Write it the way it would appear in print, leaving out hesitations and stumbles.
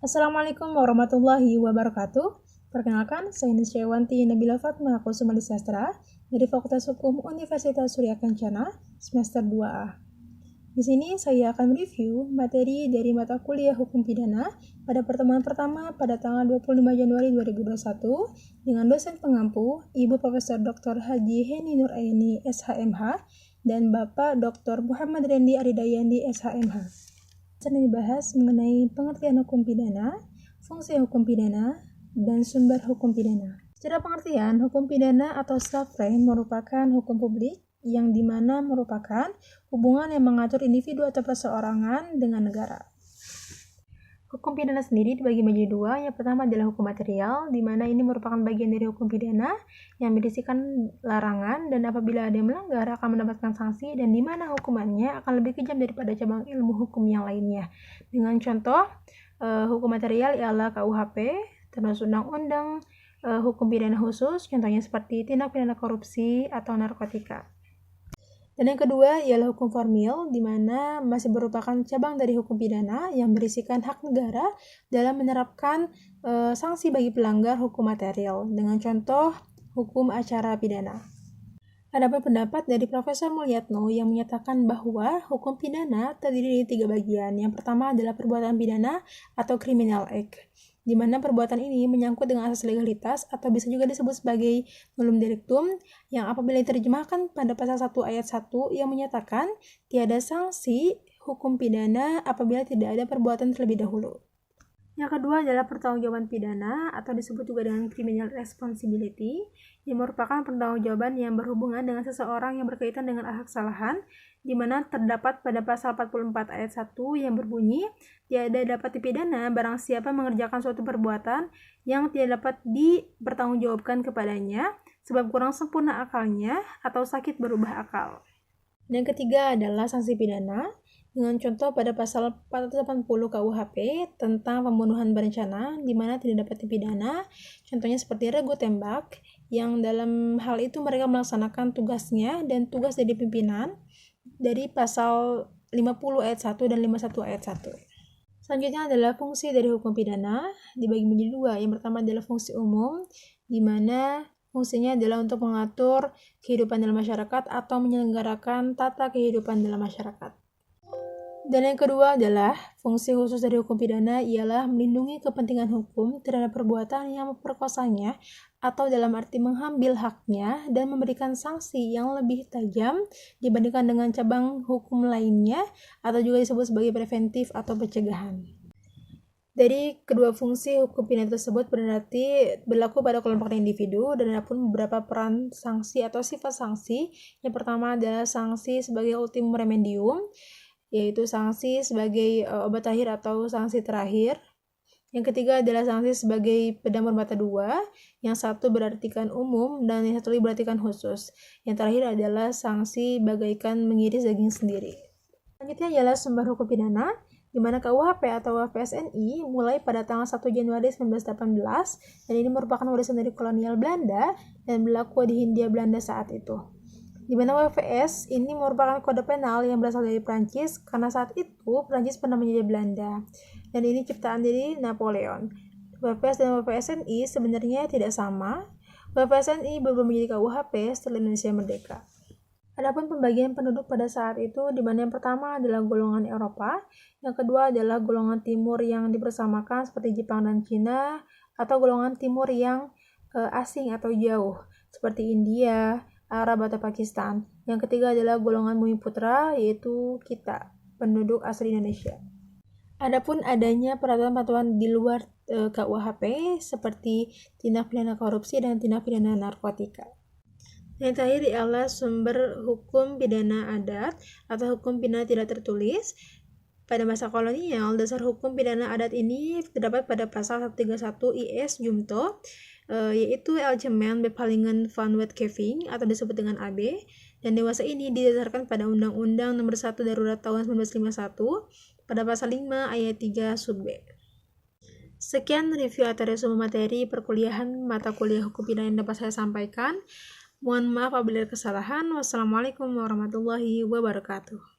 Assalamualaikum warahmatullahi wabarakatuh. Perkenalkan, saya Nisyawanti Nabila Fatma Kusuma Sastra dari Fakultas Hukum Universitas Surya Kencana, semester 2A. Di sini saya akan mereview materi dari mata kuliah Hukum Pidana pada pertemuan pertama pada tanggal 25 Januari 2021 dengan dosen pengampu Ibu Profesor Dr. Haji Heni Nuraini SHMH dan Bapak Dr. Muhammad Rendi Aridayandi SHMH. Akan dibahas mengenai pengertian hukum pidana, fungsi hukum pidana, dan sumber hukum pidana. Secara pengertian, hukum pidana atau sub-frame merupakan hukum publik yang dimana merupakan hubungan yang mengatur individu atau perseorangan dengan negara. Hukum pidana sendiri dibagi menjadi dua. Yang pertama adalah hukum material, di mana ini merupakan bagian dari hukum pidana yang berisikan larangan dan apabila ada yang melanggar akan mendapatkan sanksi dan di mana hukumannya akan lebih kejam daripada cabang ilmu hukum yang lainnya. Dengan contoh, hukum material ialah KUHP, terus undang-undang hukum pidana khusus, contohnya seperti tindak pidana korupsi atau narkotika. Dan yang kedua ialah hukum formil, di mana masih merupakan cabang dari hukum pidana yang berisikan hak negara dalam menerapkan sanksi bagi pelanggar hukum material, dengan contoh hukum acara pidana. Adapun pendapat dari Profesor Mulyatno yang menyatakan bahwa hukum pidana terdiri dari 3 bagian. Yang pertama adalah perbuatan pidana atau criminal act, di mana perbuatan ini menyangkut dengan asas legalitas atau bisa juga disebut sebagai nullum delictum yang apabila diterjemahkan pada pasal 1 ayat 1 yang menyatakan tiada sanksi hukum pidana apabila tidak ada perbuatan terlebih dahulu. Yang kedua adalah pertanggungjawaban pidana atau disebut juga dengan criminal responsibility yang merupakan pertanggungjawaban yang berhubungan dengan seseorang yang berkaitan dengan kesalahan di mana terdapat pada pasal 44 ayat 1 yang berbunyi tiada dapat dipidana barang siapa mengerjakan suatu perbuatan yang tidak dapat dipertanggungjawabkan kepadanya sebab kurang sempurna akalnya atau sakit berubah akal. Dan yang ketiga adalah sanksi pidana dengan contoh pada pasal 480 KUHP tentang pembunuhan berencana di mana tidak dapat dipidana, contohnya seperti regu tembak yang dalam hal itu mereka melaksanakan tugasnya dan tugas dari pimpinan dari pasal 50 ayat 1 dan 51 ayat 1. Selanjutnya adalah fungsi dari hukum pidana dibagi menjadi dua. Yang pertama adalah fungsi umum, di mana fungsinya adalah untuk mengatur kehidupan dalam masyarakat atau menyelenggarakan tata kehidupan dalam masyarakat. Dan yang kedua adalah fungsi khusus dari hukum pidana ialah melindungi kepentingan hukum terhadap perbuatan yang memperkosanya atau dalam arti mengambil haknya dan memberikan sanksi yang lebih tajam dibandingkan dengan cabang hukum lainnya atau juga disebut sebagai preventif atau pencegahan. Dari kedua fungsi hukum pidana tersebut berarti berlaku pada kelompok individu dan ada pun beberapa peran sanksi atau sifat sanksi. Yang pertama adalah sanksi sebagai ultimum remedium, yaitu sanksi sebagai obat akhir atau sanksi terakhir. Yang ketiga adalah sanksi sebagai pedang bermata dua, yang satu berartikan umum dan yang satu lagi berartikan khusus. Yang terakhir adalah sanksi bagaikan mengiris daging sendiri. Selanjutnya adalah sumber hukum pidana, di mana KUHP atau PSNI mulai pada tanggal 1 Januari 1918 dan ini merupakan warisan dari kolonial Belanda dan berlaku di Hindia Belanda saat itu. Di mana WPS ini merupakan kode penal yang berasal dari Prancis karena saat itu Prancis pernah menjajah Belanda dan ini ciptaan dari Napoleon. WPS dan WPSNI sebenarnya tidak sama. WPSNI baru menjadi KUHP setelah Indonesia merdeka. Adapun pembagian penduduk pada saat itu di mana yang pertama adalah golongan Eropa, yang kedua adalah golongan timur yang dipersamakan seperti Jepang dan Cina atau golongan timur yang asing atau jauh seperti India, Arab atau Pakistan. Yang ketiga adalah golongan Bumi Putra, yaitu kita, penduduk asli Indonesia. Adapun adanya peraturan-peraturan di luar KUHP seperti tindak pidana korupsi dan tindak pidana narkotika. Yang terakhir ialah sumber hukum pidana adat atau hukum pidana tidak tertulis. Pada masa kolonial, dasar hukum pidana adat ini terdapat pada pasal 131 IS Jumto, yaitu Algemeen Bepalingen van Wetgeving atau disebut dengan AB, dan dewasa ini didasarkan pada Undang-Undang Nomor 1 Darurat tahun 1951 pada pasal 5 ayat 3 sub B. Sekian review atau resume materi perkuliahan mata kuliah hukum pidana yang dapat saya sampaikan. Mohon maaf apabila ada kesalahan. Wassalamualaikum warahmatullahi wabarakatuh.